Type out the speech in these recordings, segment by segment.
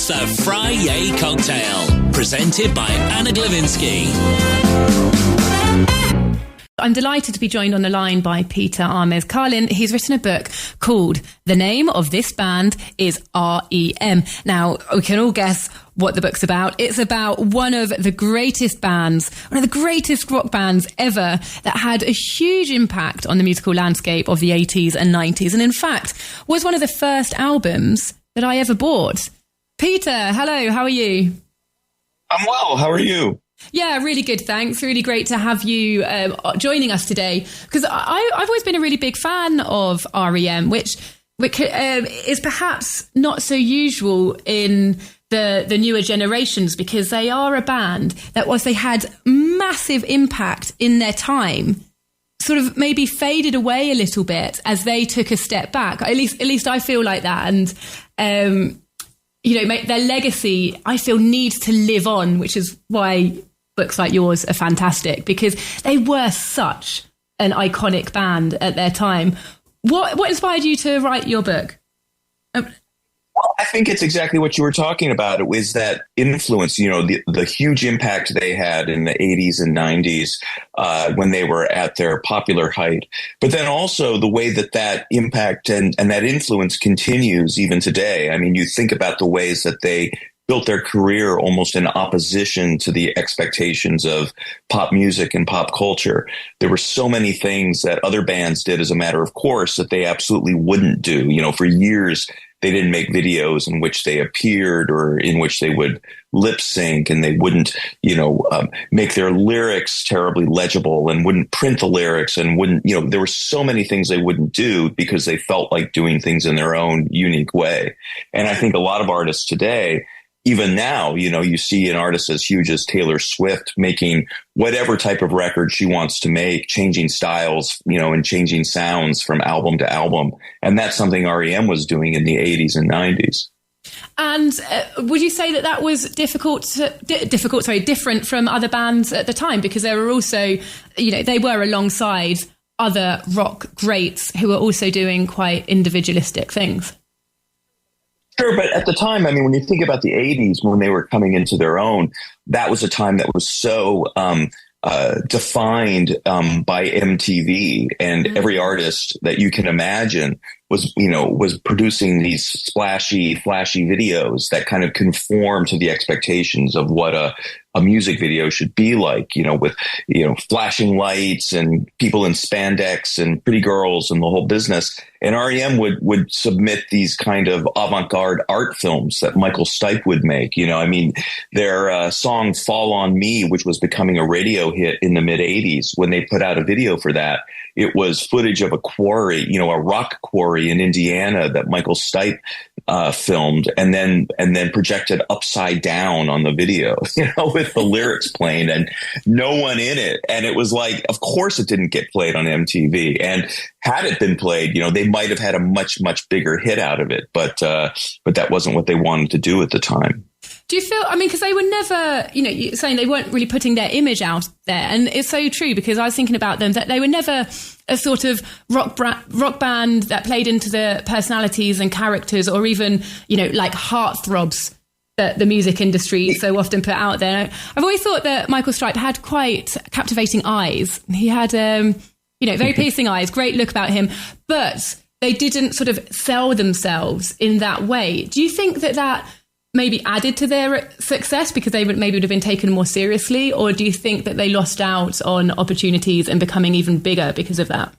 the Friday Cocktail, presented by Anna Glowinski. I'm delighted to be joined on the line by Peter Ames Carlin. He's written a book called The Name of This Band is REM. Now, we can all guess what the book's about. It's about one of the greatest bands, one of the greatest rock bands ever that had a huge impact on the musical landscape of the 80s and 90s. And in fact, was one of the first albums that I ever bought. Peter, hello, how are you? I'm well. How are you? Yeah, really good, thanks. Really great to have you joining us today, because I've always been a really big fan of REM, which is perhaps not so usual in the newer generations, because they are a band that, whilst they had massive impact in their time, sort of maybe faded away a little bit as they took a step back. At least I feel like that. And their legacy, I feel, needs to live on, which is why books like yours are fantastic, because they were such an iconic band at their time. What inspired you to write your book? Well, I think it's exactly what you were talking about. It was that influence, the huge impact they had in the 80s and 90s when they were at their popular height. But then also the way that impact and that influence continues even today. I mean, you think about the ways that they built their career almost in opposition to the expectations of pop music and pop culture. There were so many things that other bands did as a matter of course that they absolutely wouldn't do. For years, they didn't make videos in which they appeared or in which they would lip sync, and they wouldn't, make their lyrics terribly legible and wouldn't print the lyrics and wouldn't, there were so many things they wouldn't do because they felt like doing things in their own unique way. And I think a lot of artists today, even now, you see an artist as huge as Taylor Swift making whatever type of record she wants to make, changing styles, and changing sounds from album to album. And that's something REM was doing in the 80s and 90s. And would you say that was different from other bands at the time? Because there were also, they were alongside other rock greats who were also doing quite individualistic things. Sure, but at the time, I mean, when you think about the 80s, when they were coming into their own, that was a time that was so defined by MTV, and every artist that you can imagine was producing these flashy videos that kind of conform to the expectations of what a music video should be like, with, flashing lights and people in spandex and pretty girls and the whole business. And REM would submit these kind of avant-garde art films that Michael Stipe would make. Their song Fall on Me, which was becoming a radio hit in the mid 80s, when they put out a video for that, it was footage of a quarry, a rock quarry in Indiana that Michael Stipe filmed and then projected upside down on the video, with the lyrics playing and no one in it. And it was like, of course it didn't get played on MTV. And had it been played, they might have had a much, much bigger hit out of it. But that wasn't what they wanted to do at the time. Do you feel, because they were never, you're saying they weren't really putting their image out there. And it's so true, because I was thinking about them, that they were never a sort of rock band that played into the personalities and characters, or even, like heartthrobs that the music industry so often put out there. I've always thought that Michael Stipe had quite captivating eyes. He had, very piercing eyes, great look about him, but they didn't sort of sell themselves in that way. Do you think that maybe added to their success because they would have been taken more seriously? Or do you think that they lost out on opportunities and becoming even bigger because of that?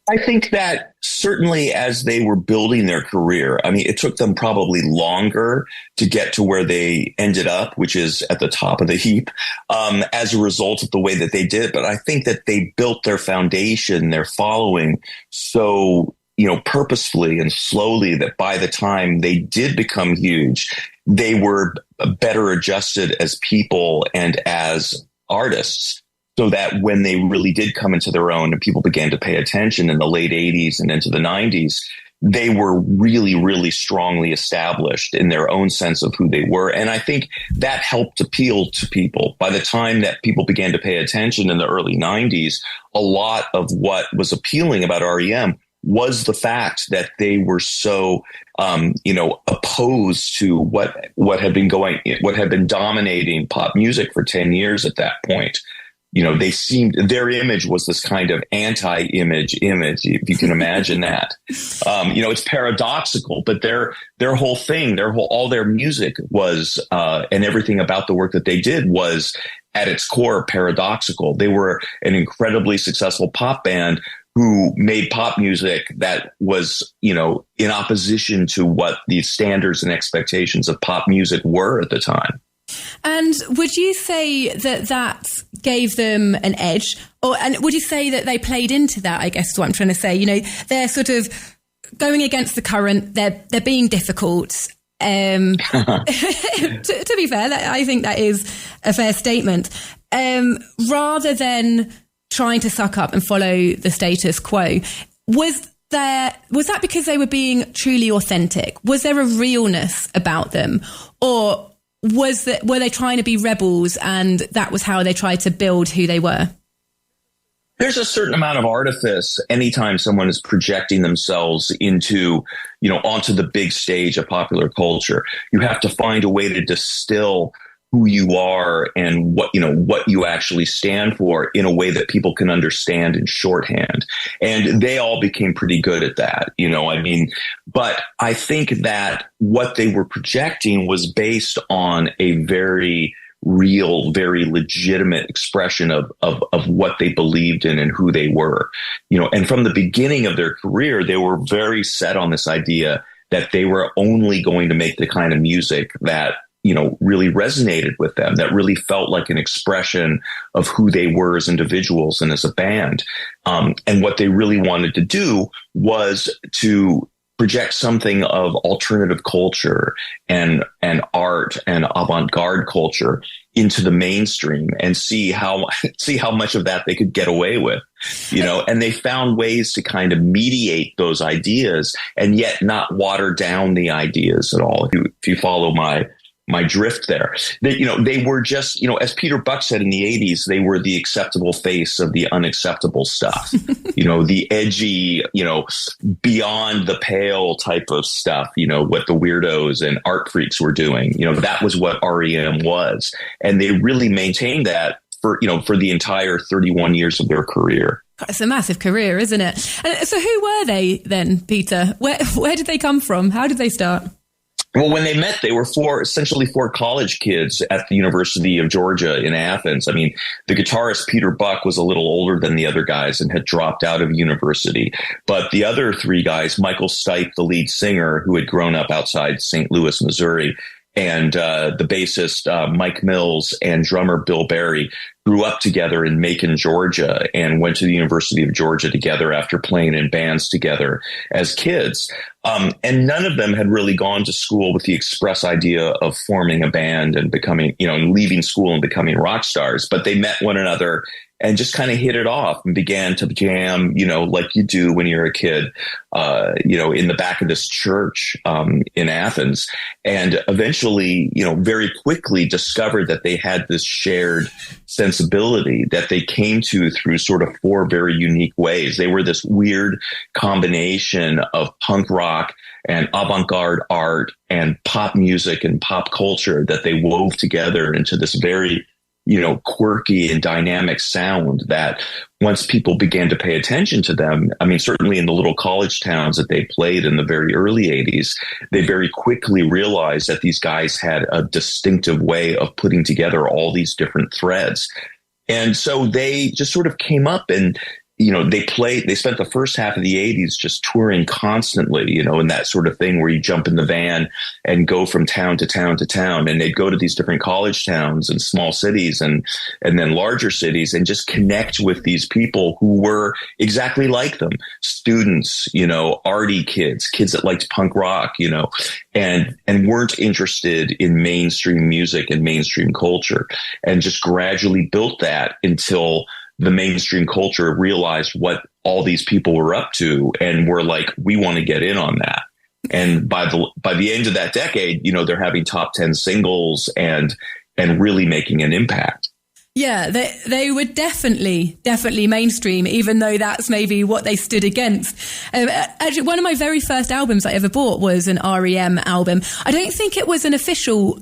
I think that certainly as they were building their career, it took them probably longer to get to where they ended up, which is at the top of the heap, as a result of the way that they did. But I think that they built their foundation, their following, so purposefully and slowly, that by the time they did become huge, they were better adjusted as people and as artists, so that when they really did come into their own and people began to pay attention in the late 80s and into the 90s, they were really, really strongly established in their own sense of who they were. And I think that helped appeal to people. By the time that people began to pay attention in the early 90s, a lot of what was appealing about REM was the fact that they were so, opposed to what had been dominating pop music for 10 years at that point. Their image was this kind of anti-image, if you can imagine that. It's paradoxical, but their whole thing, all their music was, and everything about the work that they did was at its core paradoxical. They were an incredibly successful pop band who made pop music that was, in opposition to what the standards and expectations of pop music were at the time. And would you say that gave them an edge? And would you say that they played into that, I guess is what I'm trying to say? They're sort of going against the current, they're being difficult. To be fair, I think that is a fair statement. Rather than trying to suck up and follow the status quo, was that because they were being truly authentic? Was there a realness about them? Or were they trying to be rebels and that was how they tried to build who they were? There's a certain amount of artifice anytime someone is projecting themselves onto the big stage of popular culture. You have to find a way to distill who you are and what you actually stand for in a way that people can understand in shorthand. And they all became pretty good at that, but I think that what they were projecting was based on a very real, very legitimate expression of what they believed in and who they were, and from the beginning of their career, they were very set on this idea that they were only going to make the kind of music that really resonated with them, that really felt like an expression of who they were as individuals and as a band. And what they really wanted to do was to project something of alternative culture and art and avant-garde culture into the mainstream and see how much of that they could get away with, and they found ways to kind of mediate those ideas and yet not water down the ideas at all. If you follow my drift there, they were just, as Peter Buck said in the 80s, they were the acceptable face of the unacceptable stuff, the edgy, beyond the pale type of stuff, what the weirdos and art freaks were doing, that was what REM was. And they really maintained that for the entire 31 years of their career. It's a massive career, isn't it? And so who were they then, Peter? Where did they come from? How did they start? Well, when they met, they were essentially four college kids at the University of Georgia in Athens. I mean, the guitarist Peter Buck was a little older than the other guys and had dropped out of university. But the other three guys, Michael Stipe, the lead singer, who had grown up outside St. Louis, Missouri, and the bassist Mike Mills and drummer Bill Berry, grew up together in Macon, Georgia, and went to the University of Georgia together after playing in bands together as kids. And none of them had really gone to school with the express idea of forming a band and becoming, leaving school and becoming rock stars. But they met one another and just kind of hit it off and began to jam, like you do when you're a kid, in the back of this church in Athens. And eventually, very quickly discovered that they had this shared sensibility that they came to through sort of four very unique ways. They were this weird combination of punk rock and avant-garde art and pop music and pop culture that they wove together into this very quirky and dynamic sound that once people began to pay attention to them, I mean, certainly in the little college towns that they played in the very early 80s, they very quickly realized that these guys had a distinctive way of putting together all these different threads. And so they just sort of came up and, they spent the first half of the 80s just touring constantly, and that sort of thing where you jump in the van and go from town to town to town. And they'd go to these different college towns and small cities and then larger cities and just connect with these people who were exactly like them. Students, arty kids that liked punk rock, and weren't interested in mainstream music and mainstream culture, and just gradually built that until the mainstream culture realized what all these people were up to and were like, we want to get in on that. And by the end of that decade, they're having top 10 singles and really making an impact. Yeah, they were definitely mainstream, even though that's maybe what they stood against. Actually, one of my very first albums I ever bought was an REM album. I don't think it was an official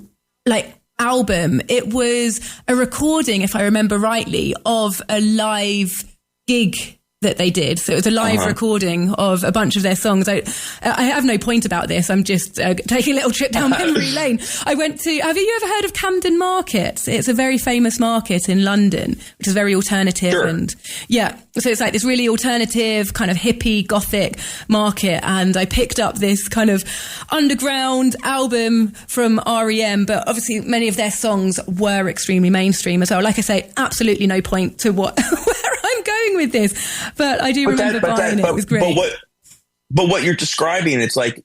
album. It was a recording, if I remember rightly, of a live gig that they did. So it was a live recording of a bunch of their songs. I have no point about this. I'm just taking a little trip down memory lane. Have you ever heard of Camden Market? It's a very famous market in London, which is very alternative. Sure. And yeah, so it's like this really alternative kind of hippie gothic market. And I picked up this kind of underground album from REM, but obviously many of their songs were extremely mainstream as well. Like I say, absolutely no point to where I'm going with this, but I do remember buying it. It was great. But what you're describing, it's like,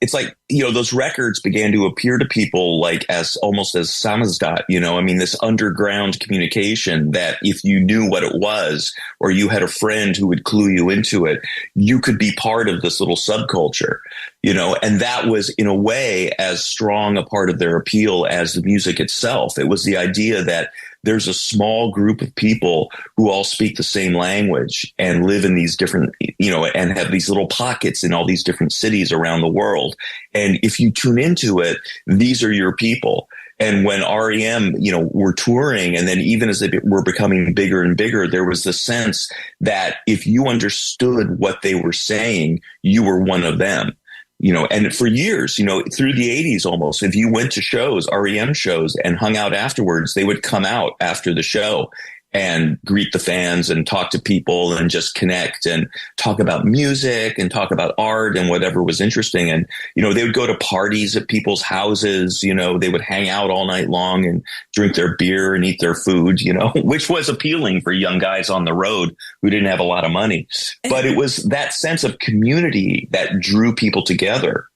those records began to appear to people like as almost as samizdat, I mean, this underground communication that if you knew what it was, or you had a friend who would clue you into it, you could be part of this little subculture, and that was in a way as strong a part of their appeal as the music itself. It was the idea that there's a small group of people who all speak the same language and live in these different, and have these little pockets in all these different cities around the world. And if you tune into it, these are your people. And when REM, were touring, and then even as they were becoming bigger and bigger, there was the sense that if you understood what they were saying, you were one of them. And for years, through the 80s almost, if you went to shows, REM shows, and hung out afterwards, they would come out after the show and greet the fans and talk to people and just connect and talk about music and talk about art and whatever was interesting. And, they would go to parties at people's houses, they would hang out all night long and drink their beer and eat their food, which was appealing for young guys on the road who didn't have a lot of money. But it was that sense of community that drew people together.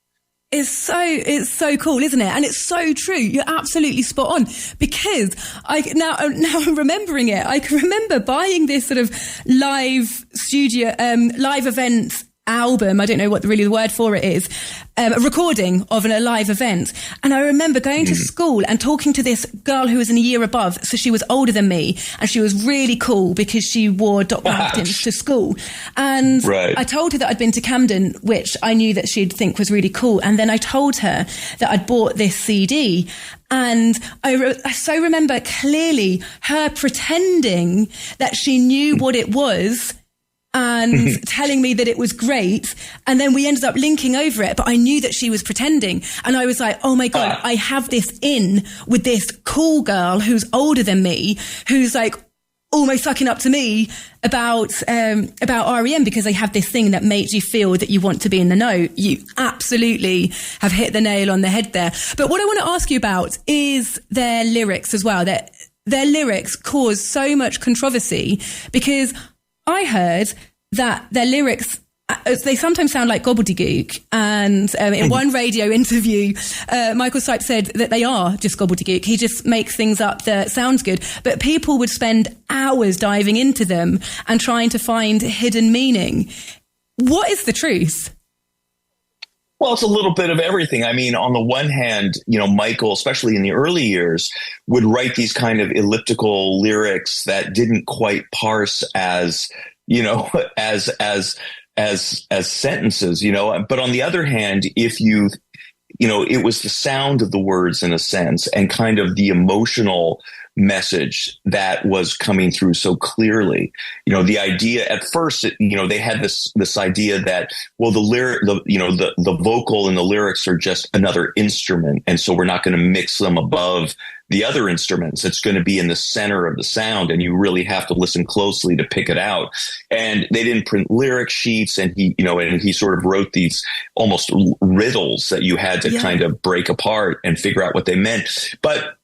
It's so cool, isn't it? And it's so true. You're absolutely spot on, because now I'm remembering it. I can remember buying this sort of live event album. I don't know what the word for it is. A recording of a live event. And I remember going to school and talking to this girl who was in a year above. So she was older than me, and she was really cool because she wore Doc Martens to school. And I told her that I'd been to Camden, which I knew that she'd think was really cool. And then I told her that I'd bought this CD. And I so remember clearly her pretending that she knew what it was and telling me that it was great. And then we ended up linking over it, but I knew that she was pretending. And I was like, oh my God, I have this in with this cool girl who's older than me, who's like almost sucking up to me about REM, because they have this thing that makes you feel that you want to be in the know. You absolutely have hit the nail on the head there. But what I want to ask you about is their lyrics as well. Their lyrics cause so much controversy, because I heard that their lyrics, they sometimes sound like gobbledygook. And in one radio interview, Michael Stipe said that they are just gobbledygook. He just makes things up that sounds good. But people would spend hours diving into them and trying to find hidden meaning. What is the truth? Well, it's a little bit of everything. I mean, on the one hand, Michael, especially in the early years, would write these kind of elliptical lyrics that didn't quite parse as sentences, But on the other hand, if it was the sound of the words in a sense, and kind of the emotional message that was coming through so clearly. The idea at first, they had this idea that, well, the vocal and the lyrics are just another instrument. And so we're not going to mix them above the other instruments. It's going to be in the center of the sound, and you really have to listen closely to pick it out. And they didn't print lyric sheets, and he sort of wrote these almost riddles that you had to kind of break apart and figure out what they meant. But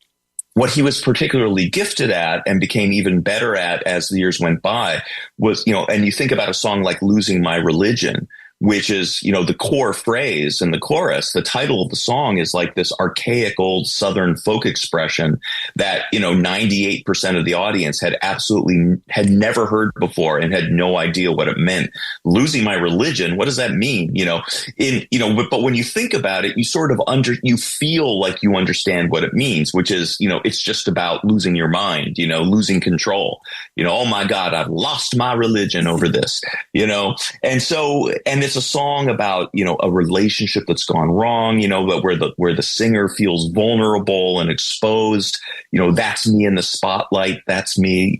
what he was particularly gifted at and became even better at as the years went by was, and you think about a song like Losing My Religion, which is, the core phrase in the chorus. The title of the song is like this archaic old Southern folk expression that, 98% of the audience had never heard before and had no idea what it meant. Losing my religion, what does that mean? But when you think about it, you sort of you feel like you understand what it means, which is, it's just about losing your mind, losing control. Oh my God, I've lost my religion over this, and it's a song about, a relationship that's gone wrong, but where the singer feels vulnerable and exposed, that's me in the spotlight. That's me,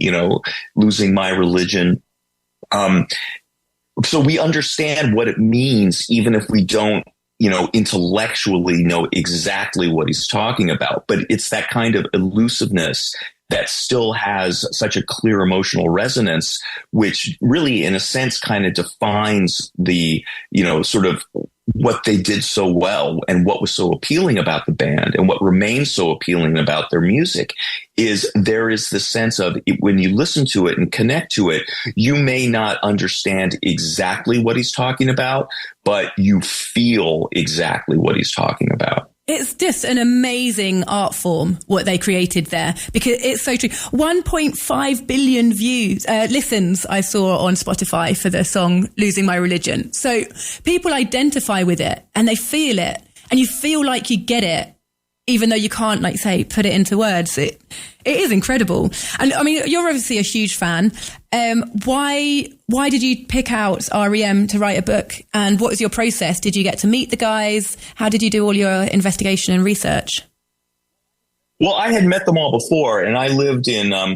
losing my religion. So we understand what it means, even if we don't, intellectually know exactly what he's talking about. But it's that kind of elusiveness that still has such a clear emotional resonance, which really, in a sense, kind of defines the, sort of what they did so well and what was so appealing about the band and what remains so appealing about their music is there is the sense of when you listen to it and connect to it, you may not understand exactly what he's talking about, but you feel exactly what he's talking about. It's just an amazing art form, what they created there, because it's so true. 1.5 billion listens I saw on Spotify for the song Losing My Religion. So people identify with it and they feel it, and you feel like you get it, even though you can't, like, say, put it into words. It is incredible. And I mean, you're obviously a huge fan. Why did you pick out REM to write a book? And what was your process? Did you get to meet the guys? How did you do all your investigation and research? Well, I had met them all before, and I lived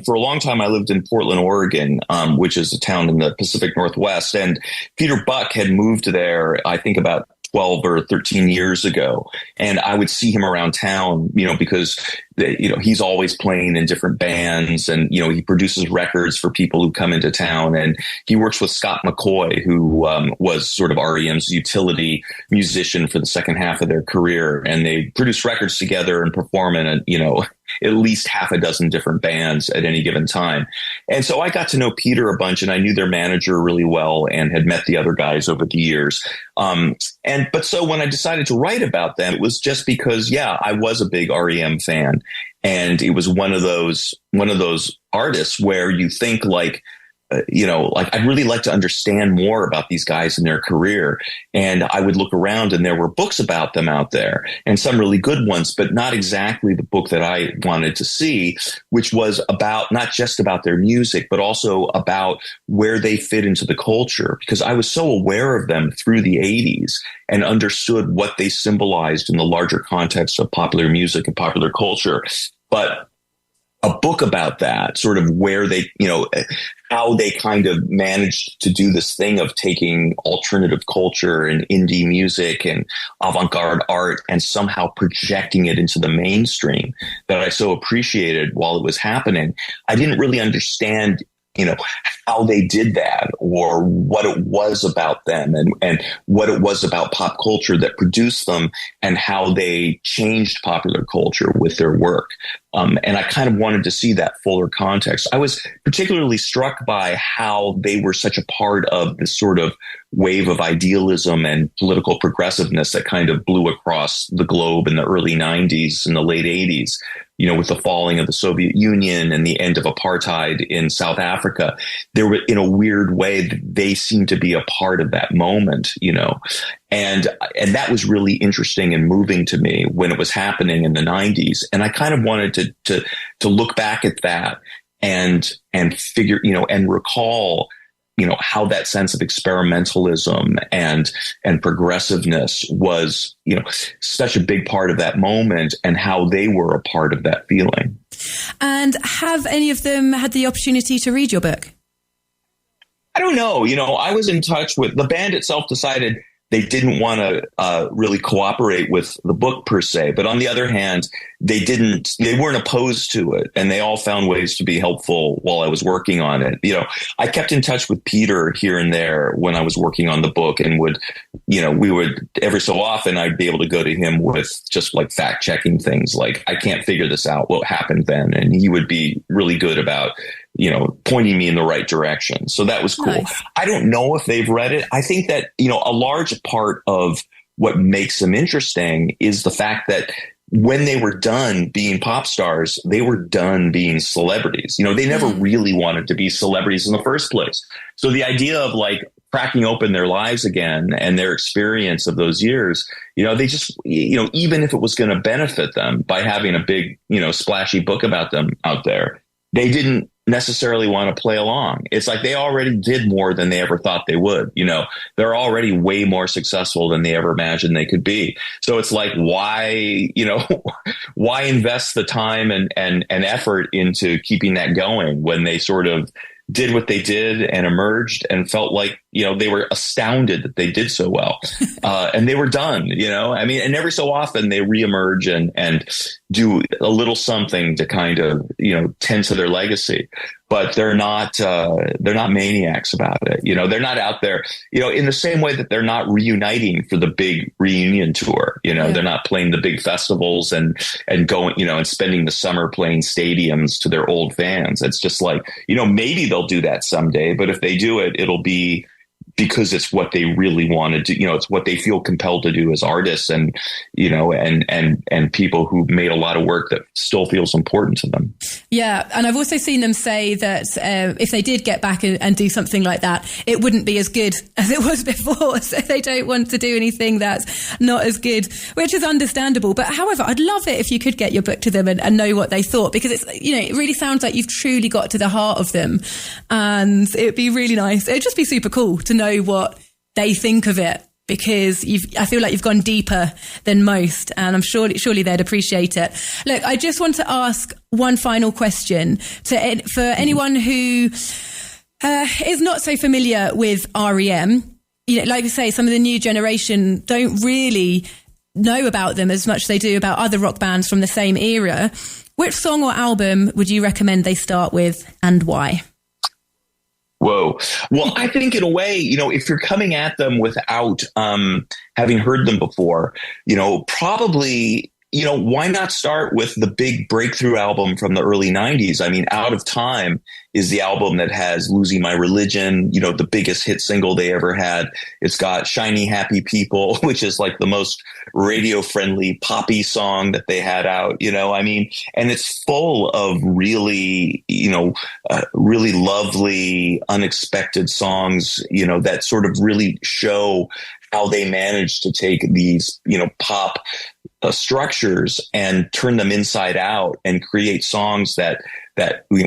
for a long time, I lived in Portland, Oregon, which is a town in the Pacific Northwest. And Peter Buck had moved there, I think, about 12 or 13 years ago. And I would see him around town, because, he's always playing in different bands, and, he produces records for people who come into town. And he works with Scott McCoy, who was sort of REM's utility musician for the second half of their career. And they produce records together and perform in at least half a dozen different bands at any given time. And so I got to know Peter a bunch, and I knew their manager really well and had met the other guys over the years. But so when I decided to write about them, it was just because, I was a big REM fan, and it was one of those artists where you think like, I'd really like to understand more about these guys and their career. And I would look around, and there were books about them out there, and some really good ones, but not exactly the book that I wanted to see, which was about not just about their music, but also about where they fit into the culture, because I was so aware of them through the 80s and understood what they symbolized in the larger context of popular music and popular culture. But a book about that, sort of where they, how they kind of managed to do this thing of taking alternative culture and indie music and avant-garde art and somehow projecting it into the mainstream that I so appreciated while it was happening. I didn't really understand, how they did that, or what it was about them and what it was about pop culture that produced them and how they changed popular culture with their work. And I kind of wanted to see that fuller context. I was particularly struck by how they were such a part of this sort of wave of idealism and political progressiveness that kind of blew across the globe in the early 90s and the late 80s, with the falling of the Soviet Union and the end of apartheid in South Africa. There were, in a weird way, they seemed to be a part of that moment, and that was really interesting and moving to me when it was happening in the 90s. And I kind of wanted to look back at that and figure, and recall, how that sense of experimentalism and progressiveness was, such a big part of that moment, and how they were a part of that feeling. And have any of them had the opportunity to read your book? I don't know. I was in touch with the band itself, decided they didn't want to really cooperate with the book per se. But on the other hand, they weren't opposed to it. And they all found ways to be helpful while I was working on it. I kept in touch with Peter here and there when I was working on the book, and we would every so often I'd be able to go to him with just like fact checking things like, I can't figure this out. What happened then? And he would be really good about pointing me in the right direction. So that was cool. Nice. I don't know if they've read it. I think that, a large part of what makes them interesting is the fact that when they were done being pop stars, they were done being celebrities. They never really wanted to be celebrities in the first place. So the idea of like cracking open their lives again and their experience of those years, they just, even if it was going to benefit them by having a big, splashy book about them out there, they didn't necessarily want to play along. It's like they already did more than they ever thought they would. They're already way more successful than they ever imagined they could be. So it's like, why, why invest the time and effort into keeping that going when they sort of did what they did and emerged and felt like, they were astounded that they did so well. And they were done, and every so often they reemerge and do a little something to kind of, tend to their legacy. But they're not maniacs about it. They're not out there, in the same way that they're not reuniting for the big reunion tour. They're not playing the big festivals and going, and spending the summer playing stadiums to their old fans. It's just like, maybe they'll do that someday, but if they do it, it'll be because it's what they really want to do. It's what they feel compelled to do as artists and people who made a lot of work that still feels important to them. Yeah. And I've also seen them say that if they did get back and do something like that, it wouldn't be as good as it was before. So they don't want to do anything that's not as good, which is understandable. But however, I'd love it if you could get your book to them and know what they thought, because it's, it really sounds like you've truly got to the heart of them. And it'd be really nice. It'd just be super cool to know what they think of it, because I feel like you've gone deeper than most, and I'm surely they'd appreciate it. Look, I just want to ask one final question for anyone who is not so familiar with REM. Like I say, some of the new generation don't really know about them as much as they do about other rock bands from the same era. Which song or album would you recommend they start with, and why? Whoa. Well, I think in a way, if you're coming at them without having heard them before, probably, why not start with the big breakthrough album from the early 90s? I mean, Out of Time is the album that has Losing My Religion, the biggest hit single they ever had. It's got Shiny Happy People, which is like the most radio friendly poppy song that they had out, and it's full of really, really lovely, unexpected songs, that sort of really show how they managed to take these, pop structures and turn them inside out and create songs that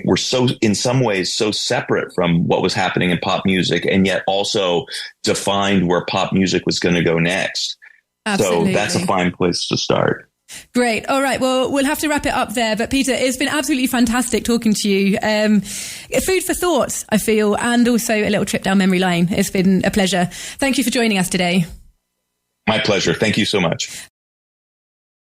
were so, in some ways, so separate from what was happening in pop music, and yet also defined where pop music was going to go next. Absolutely. So that's a fine place to start. Great. All right. Well, we'll have to wrap it up there. But Peter, it's been absolutely fantastic talking to you. Food for thought, I feel, and also a little trip down memory lane. It's been a pleasure. Thank you for joining us today. My pleasure. Thank you so much.